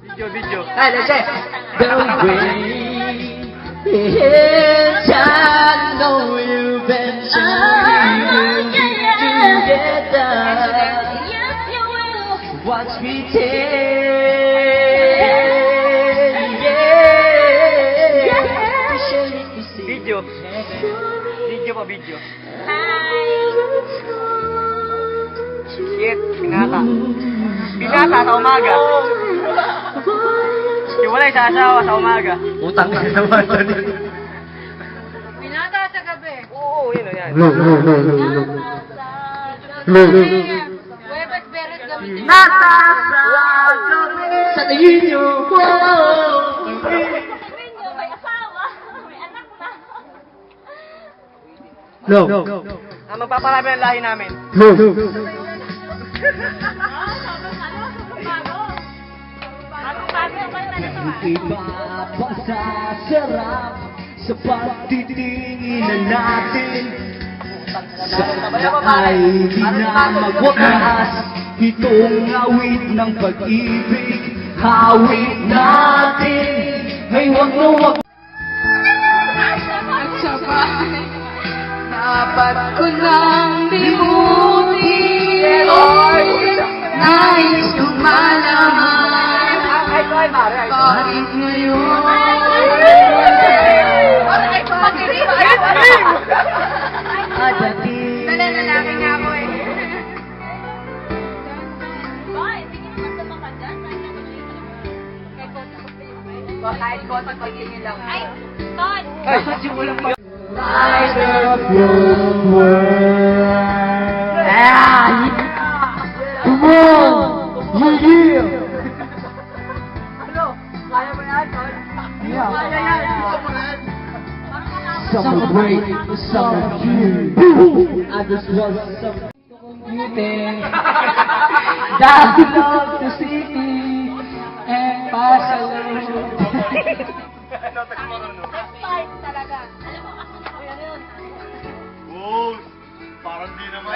Video. Ay, let's say. The way it's I know you've been trying to get together. Watch me Video. Video pa, video. Shit, pinata. Pinata sa umaga. Iwalay sa asawa sa umaga. Utang na naman. Binata sa gabi. Oo, yun o yan. Huwebes Beres gamitin. Nasa sa tingin niyo po. May asawa. May anak na. No. Magpaparami ang lahi namin. Iba pa sa sarap sa pagtitingin natin. Sana ay di na magwakas itong awit ng pag-ibig. Hawit natin ay wag na wag. At sabay, dapat ko lang limutin. Nais kong malaman bakit ngayon nalalaki nga ako eh. Kahit konti pagtingin lang. Ay, Todd! Light up your world. Come on, you Summer break, summer June. I just want some commuting. Download the city and pass along. Talaga. Alam mo, ako na yun. Oo, parang di naman.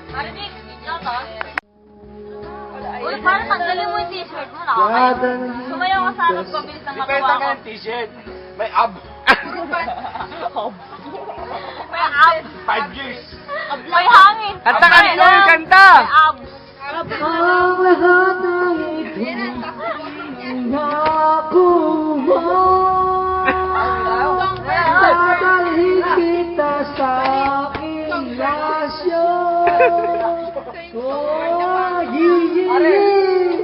Marinig, video to. Uy, parang tanggalin mo yung t-shirt mo, nakakaya. Sumayaw ka sa akin, pabilis ng matuwa Depende ko. ka ng t-shirt. May ab. May abs. 5 years. May hangin. Kanta ka rin yung kanta. May abs. Ang lahat ng nakuha, dadalhin kita sa aking lasyon.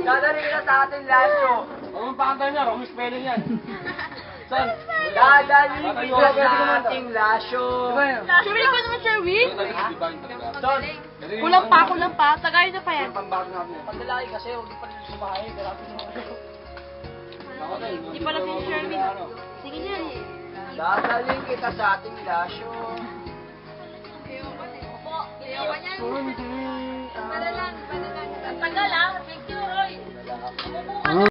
Dadalhin ka sa ating lasyo. Ang panganta niya, wrong spelling yan. Son, dadalhin kita sa ating lasyo. Sure ka naman, Sherwin? Son, Kulang pa. Tagay na pa yan. pandalaki kasi, huwag pa rin sa bahay. Hindi pala si Sherwin. Sige niya. Dadalhin kita sa ating lasyo. Opo, ayaw ka niyan. Padalan. Ang tagal ah. Thank you, Roy.